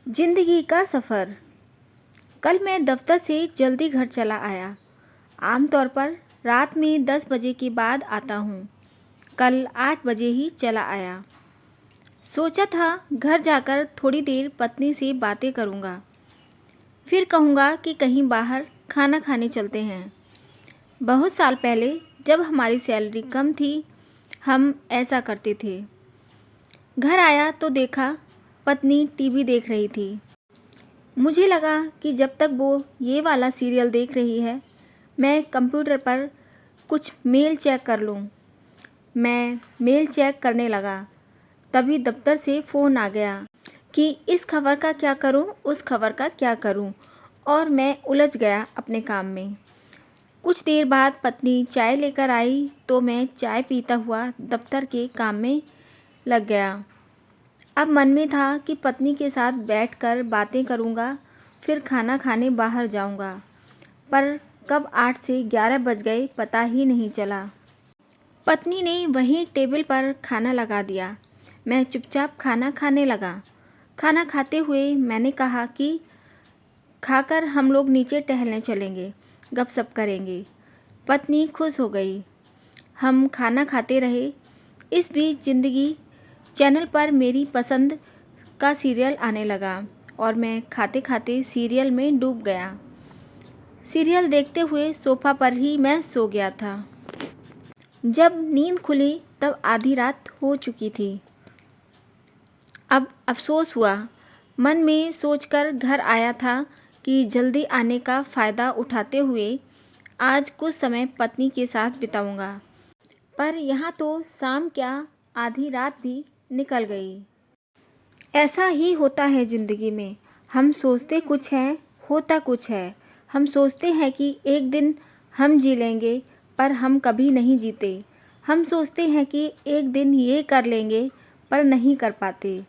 जिंदगी का सफ़र। कल मैं दफ्तर से जल्दी घर चला आया। आमतौर पर रात में 10 बजे के बाद आता हूँ। कल 8 बजे ही चला आया। सोचा था घर जाकर थोड़ी देर पत्नी से बातें करूँगा, फिर कहूँगा कि कहीं बाहर खाना खाने चलते हैं। बहुत साल पहले जब हमारी सैलरी कम थी, हम ऐसा करते थे। घर आया तो देखा पत्नी टीवी देख रही थी। मुझे लगा कि जब तक वो ये वाला सीरियल देख रही है, मैं कंप्यूटर पर कुछ मेल चेक कर लूँ। मैं मेल चेक करने लगा, तभी दफ्तर से फ़ोन आ गया कि इस खबर का क्या करूँ, उस खबर का क्या करूँ, और मैं उलझ गया अपने काम में। कुछ देर बाद पत्नी चाय लेकर आई तो मैं चाय पीता हुआ दफ्तर के काम में लग गया। अब मन में था कि पत्नी के साथ बैठकर बातें करूँगा, फिर खाना खाने बाहर जाऊँगा, पर कब 8 से 11 बज गए पता ही नहीं चला। पत्नी ने वहीं टेबल पर खाना लगा दिया। मैं चुपचाप खाना खाने लगा। खाना खाते हुए मैंने कहा कि खाकर हम लोग नीचे टहलने चलेंगे, गपशप करेंगे। पत्नी खुश हो गई। हम खाना खाते रहे। इस बीच जिंदगी चैनल पर मेरी पसंद का सीरियल आने लगा और मैं खाते खाते सीरियल में डूब गया। सीरियल देखते हुए सोफ़ा पर ही मैं सो गया था। जब नींद खुली तब आधी रात हो चुकी थी। अब अफसोस हुआ। मन में सोचकर घर आया था कि जल्दी आने का फ़ायदा उठाते हुए आज कुछ समय पत्नी के साथ बिताऊंगा। पर यहाँ तो शाम क्या, आधी रात भी निकल गई। ऐसा ही होता है ज़िंदगी में। हम सोचते कुछ है, होता कुछ है। हम सोचते हैं कि एक दिन हम जी लेंगे, पर हम कभी नहीं जीते। हम सोचते हैं कि एक दिन ये कर लेंगे, पर नहीं कर पाते।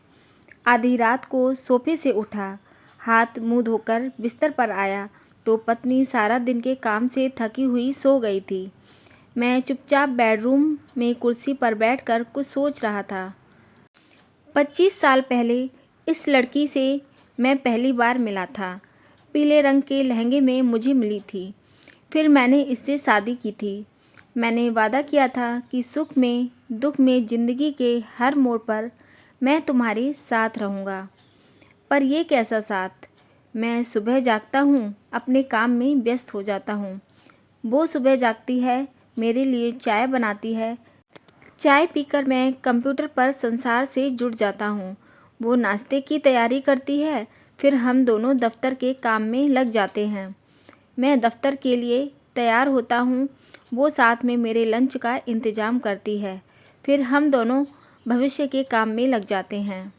आधी रात को सोफे से उठा, हाथ मुंह धोकर बिस्तर पर आया तो पत्नी सारा दिन के काम से थकी हुई सो गई थी। मैं चुपचाप बेडरूम में कुर्सी पर बैठकर कुछ सोच रहा था। 25 साल पहले इस लड़की से मैं पहली बार मिला था। पीले रंग के लहंगे में मुझे मिली थी। फिर मैंने इससे शादी की थी। मैंने वादा किया था कि सुख में दुख में ज़िंदगी के हर मोड़ पर मैं तुम्हारे साथ रहूँगा। पर ये कैसा साथ। मैं सुबह जागता हूँ, अपने काम में व्यस्त हो जाता हूँ। वो सुबह जागती है, मेरे लिए चाय बनाती है। चाय पीकर मैं कंप्यूटर पर संसार से जुड़ जाता हूँ। वो नाश्ते की तैयारी करती है, फिर हम दोनों दफ्तर के काम में लग जाते हैं। मैं दफ्तर के लिए तैयार होता हूँ, वो साथ में मेरे लंच का इंतज़ाम करती है। फिर हम दोनों भविष्य के काम में लग जाते हैं।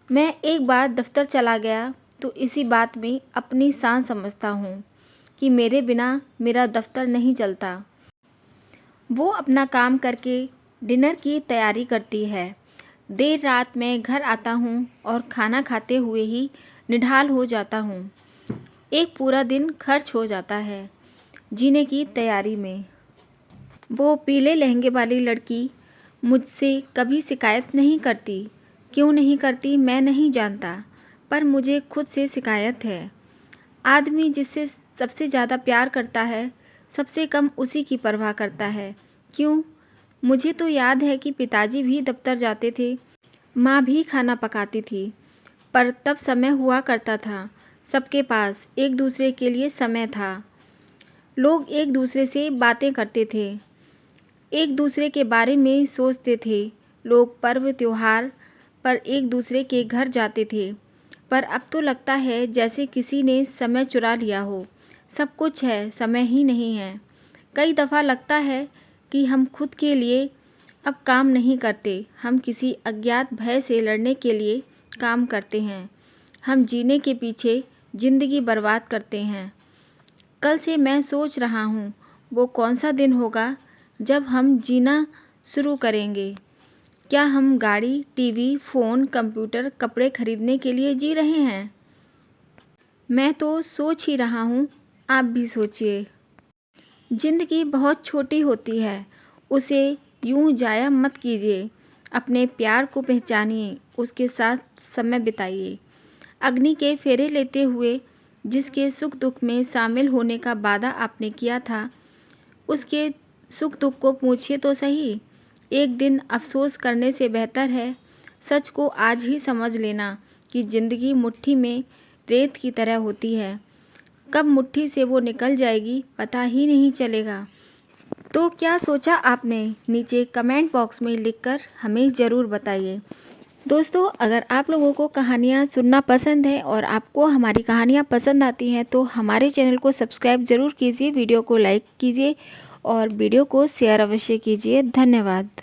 मैं एक बार दफ्तर चला गया तो इसी बात में अपनी शान समझता हूँ कि मेरे बिना मेरा दफ्तर नहीं चलता। वो अपना काम करके डिनर की तैयारी करती है। देर रात मैं घर आता हूँ और खाना खाते हुए ही निढाल हो जाता हूँ। एक पूरा दिन खर्च हो जाता है जीने की तैयारी में। वो पीले लहंगे वाली लड़की मुझसे कभी शिकायत नहीं करती। क्यों नहीं करती मैं नहीं जानता, पर मुझे खुद से शिकायत है। आदमी जिससे सबसे ज़्यादा प्यार करता है, सबसे कम उसी की परवाह करता है। क्यों? मुझे तो याद है कि पिताजी भी दफ्तर जाते थे, माँ भी खाना पकाती थी, पर तब समय हुआ करता था। सबके पास एक दूसरे के लिए समय था। लोग एक दूसरे से बातें करते थे, एक दूसरे के बारे में सोचते थे। लोग पर्व त्योहार पर एक दूसरे के घर जाते थे। पर अब तो लगता है जैसे किसी ने समय चुरा लिया हो। सब कुछ है, समय ही नहीं है। कई दफ़ा लगता है कि हम खुद के लिए अब काम नहीं करते, हम किसी अज्ञात भय से लड़ने के लिए काम करते हैं। हम जीने के पीछे ज़िंदगी बर्बाद करते हैं। कल से मैं सोच रहा हूँ वो कौन सा दिन होगा जब हम जीना शुरू करेंगे। क्या हम गाड़ी, टीवी, फ़ोन, कंप्यूटर, कपड़े खरीदने के लिए जी रहे हैं? मैं तो सोच ही रहा हूँ, आप भी सोचिए। ज़िंदगी बहुत छोटी होती है, उसे यूं जाया मत कीजिए। अपने प्यार को पहचानिए, उसके साथ समय बिताइए। अग्नि के फेरे लेते हुए जिसके सुख दुख में शामिल होने का वादा आपने किया था, उसके सुख दुख को पूछिए तो सही। एक दिन अफसोस करने से बेहतर है सच को आज ही समझ लेना कि ज़िंदगी मुट्ठी में रेत की तरह होती है। कब मुट्ठी से वो निकल जाएगी पता ही नहीं चलेगा। तो क्या सोचा आपने? नीचे कमेंट बॉक्स में लिखकर हमें ज़रूर बताइए। दोस्तों, अगर आप लोगों को कहानियाँ सुनना पसंद है और आपको हमारी कहानियाँ पसंद आती हैं तो हमारे चैनल को सब्सक्राइब ज़रूर कीजिए, वीडियो को लाइक कीजिए और वीडियो को शेयर अवश्य कीजिए। धन्यवाद।